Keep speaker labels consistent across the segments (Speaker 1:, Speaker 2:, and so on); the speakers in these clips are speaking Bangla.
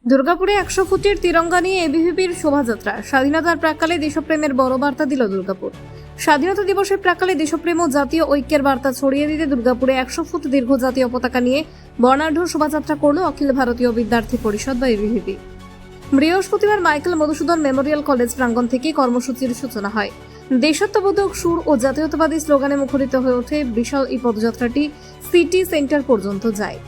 Speaker 1: দুর্গাপুরে 100 ফুটের তিরঙ্গা নিয়ে এবিভিপির শোভাযাত্রা। স্বাধীনতার প্রাক্কালে দেশপ্রেমের বড় বার্তা দিল দুর্গাপুর। স্বাধীনতা দিবসের প্রাক্কালে দেশপ্রেম ও জাতীয় ঐক্যের বার্তা ছড়িয়ে দিতে দুর্গাপুরে 100 ফুট দীর্ঘ জাতীয় পতাকা নিয়ে বর্ণাঢ্য শোভাযাত্রা করল অখিল ভারতীয় বিদ্যার্থী পরিষদ বা এবিভিপি। বৃহস্পতিবার মাইকেল মধুসূদন মেমোরিয়াল কলেজ প্রাঙ্গণ থেকে কর্মসূচির সূচনা হয়। দেশাত্মবোধক সুর ও জাতীয়তাবাদী স্লোগানে মুখরিত হয়ে ওঠে বিশাল এই পদযাত্রাটি সিটি সেন্টার পর্যন্ত যায়।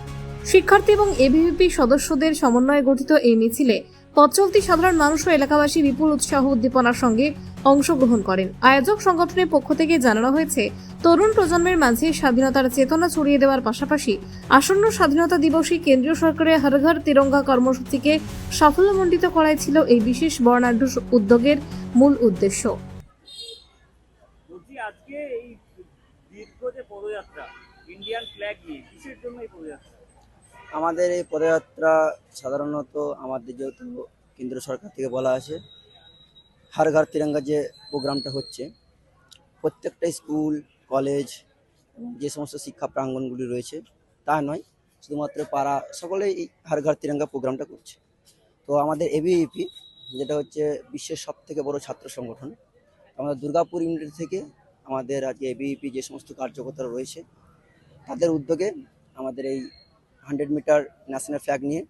Speaker 1: শিক্ষার্থী এবং এবিভিপি সদস্যদের সমন্বয়ে গঠিত এই মিছিলে পথচলতি সাধারণ মানুষ ও এলাকাবাসী বিপুল উৎসাহ উদ্দীপনার সঙ্গে অংশগ্রহণ করেন। আয়োজক সংগঠনের পক্ষ থেকে জানানো হয়েছে, তরুণ প্রজন্মের মাঝে স্বাধীনতার চেতনা ছড়িয়ে দেওয়ার পাশাপাশি আসন্ন স্বাধীনতা দিবসে কেন্দ্রীয় সরকারের হর ঘর তিরঙ্গা কর্মসূচিকে সাফল্যমণ্ডিত করাই ছিল এই বিশেষ বর্ণাঢ্য উদ্যোগের মূল উদ্দেশ্য।
Speaker 2: আজকে এই দীর্ঘ যে পদযাত্রা ইন্ডিয়ান ফ্ল্যাগ নিয়ে কিসের জন্য এই পদযাত্রা?
Speaker 3: আমাদের এই পদযাত্রা সাধারণত আমাদের যেহেতু কেন্দ্র সরকার থেকে বলা আছে হর ঘর তিরঙ্গা যে প্রোগ্রামটা হচ্ছে, প্রত্যেকটা স্কুল কলেজ যে সমস্ত শিক্ষা প্রাঙ্গণগুলি রয়েছে তা নয়, শুধুমাত্র পাড়া সকলেই এই হর ঘর তিরঙ্গা প্রোগ্রামটা করছে। তো আমাদের এবিভিপি যেটা হচ্ছে বিশ্বের সবথেকে বড় ছাত্র সংগঠন, আমাদের দুর্গাপুর ইউনিট থেকে আমাদের আজকে এবিভিপি যে সমস্ত কার্যকর্তা রয়েছে তাদের উদ্যোগে আমাদের এই 100 মিটার ন্যাশনাল ফ্ল্যাগ নিয়ে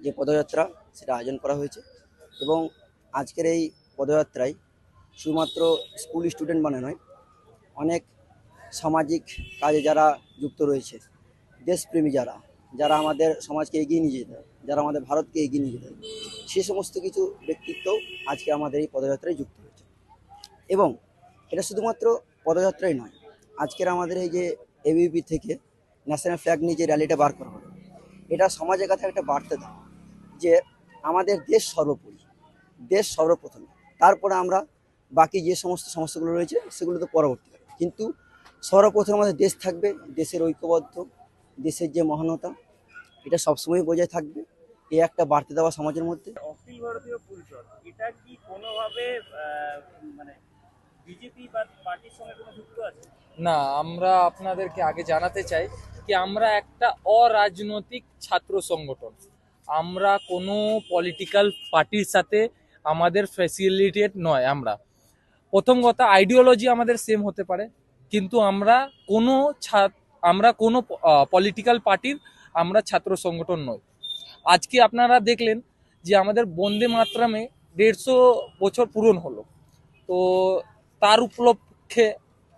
Speaker 3: যে পদযাত্রা সেটা আয়োজন করা হয়েছে। এবং আজকের এই পদযাত্রায় শুধুমাত্র স্কুল স্টুডেন্ট মানে নয়, অনেক সামাজিক কাজে যারা যুক্ত রয়েছে, দেশপ্রেমী যারা আমাদের সমাজকে এগিয়ে নিয়ে যেতে হয়, যারা আমাদের ভারতকে এগিয়ে নিয়ে যেতে হয়, সে সমস্ত কিছু ব্যক্তিত্ব আজকে আমাদের এই পদযাত্রায় যুক্ত হয়েছে। এবং এটা শুধুমাত্র পদযাত্রাই নয়, আজকের আমাদের এই যে এবিভিপি থেকে ন্যাশনাল ফ্ল্যাগ নিয়ে যে র্যালিটা বার করা হলো, এটা সমাজের কাছে একটা বার্তা দেয় যে আমাদের দেশ সর্বোপরি, দেশ সর্বপ্রথম, তারপরে আমরা বাকি যে সমস্ত সমস্যাগুলো রয়েছে সেগুলো তো পরবর্তীকালে, কিন্তু সর্বপ্রথম আমাদের দেশ থাকবে, দেশের ঐক্যবদ্ধ, দেশের যে মহানতা এটা সবসময় বজায় থাকবে, এই একটা বার্তা দেওয়া সমাজের মধ্যে।
Speaker 2: অখিল ভারতীয় পরিষদ এটা কি কোনোভাবে মানে বিজেপি বা পার্টির সঙ্গে কোনো যুক্ত আছে?
Speaker 4: না, আমরা আপনাদেরকে আগে জানাতে চাই কি আমরা একটা অরাজনৈতিক ছাত্র সংগঠন। আমরা কোনো পলিটিক্যাল পার্টির সাথে আমাদের ফ্যাসিলিটেড নয়। প্রথম কথা, আইডিওলজি আমাদের সেম হতে পারে, কিন্তু আমরা কোনো পলিটিক্যাল পার্টির আমরা ছাত্র সংগঠন নই। আজকে আপনারা দেখলেন যে আমাদের বন্দে মাতরমে 150 বছর পূরণ হলো, তো তার উপলক্ষে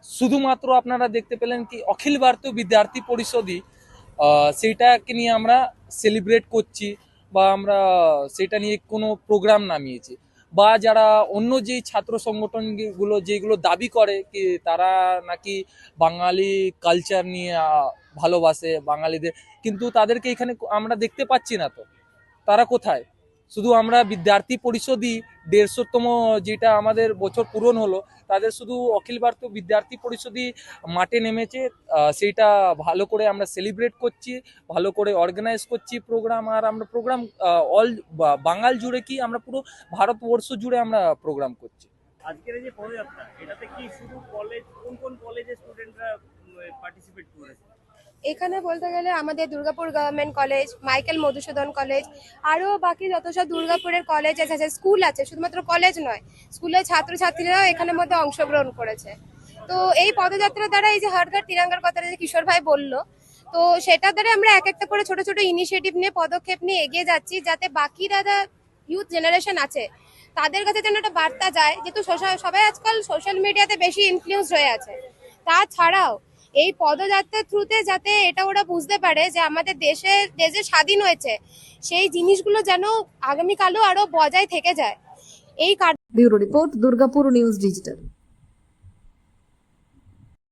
Speaker 4: শুধুমাত্র আপনারা দেখতে পেলেন কি অখিল ভারতীয় বিদ্যার্থী পরিষদই সেইটাকে নিয়ে আমরা সেলিব্রেট করছি বা আমরা সেটা নিয়ে কোনো প্রোগ্রাম নামিয়েছি, বা যারা অন্য যেই ছাত্র সংগঠনগুলো যেগুলো দাবি করে কি তারা নাকি বাঙালি কালচার নিয়ে ভালোবাসে বাঙালিদের, কিন্তু তাদেরকে এখানে আমরা দেখতে পাচ্ছি না। তো তারা কোথায়? শুধু আমরা বিদ্যার্থী পরিষদই 150তম যেটা আমাদের বছর পূরণ হলো, তাদের শুধু অখিল ভারতীয় বিদ্যার্থী পরিষদই মাঠে নেমেছে, সেইটা ভালো করে আমরা সেলিব্রেট করছি, ভালো করে অর্গানাইজ করছি প্রোগ্রাম। আর আমরা প্রোগ্রাম অল বাঙাল জুড়ে কি আমরা পুরো ভারতবর্ষ জুড়ে আমরা প্রোগ্রাম করছি।
Speaker 2: আজকের এই যে পদযাত্রা এটাতে কি শুধু কলেজ, কোন কলেজের স্টুডেন্টরা পার্টিসিপেট করেছে?
Speaker 5: এখানে বলতে গেলে আমাদের Durgapur government college, Michael Madhusudan college, আরও বাকি যত সব দুর্গাপুরের কলেজ আছে, স্কুল আছে, শুধুমাত্র কলেজ নয়, স্কুলের ছাত্রছাত্রীরাও এখানের মধ্যে অংশগ্রহণ করেছে। তো এই পদযাত্রার দ্বারা এই যে হর ঘর তিরঙ্গার কথাটা যে কিশোর ভাই বললো, তো সেটার দ্বারা আমরা এক একটা করে ছোট ছোট ইনিশিয়েটিভ নিয়ে পদক্ষেপ নিয়ে এগিয়ে যাচ্ছি, যাতে বাকি যারা ইউথ জেনারেশন আছে তাদের কাছে যেন একটা বার্তা যায়, যেহেতু সবাই আজকাল সোশ্যাল মিডিয়াতে বেশি ইনফ্লুয়েন্স হয়ে আছে। তাছাড়াও এই পদযাত্রার থ্রুতে যাতে এটা ওরা বুঝতে পারে যে আমাদের দেশে স্বাধীন হয়েছে, সেই জিনিসগুলো যেন আগামীকালও আরো বজায় থেকে যায়। এই
Speaker 1: bureau report, Durgapur news digital.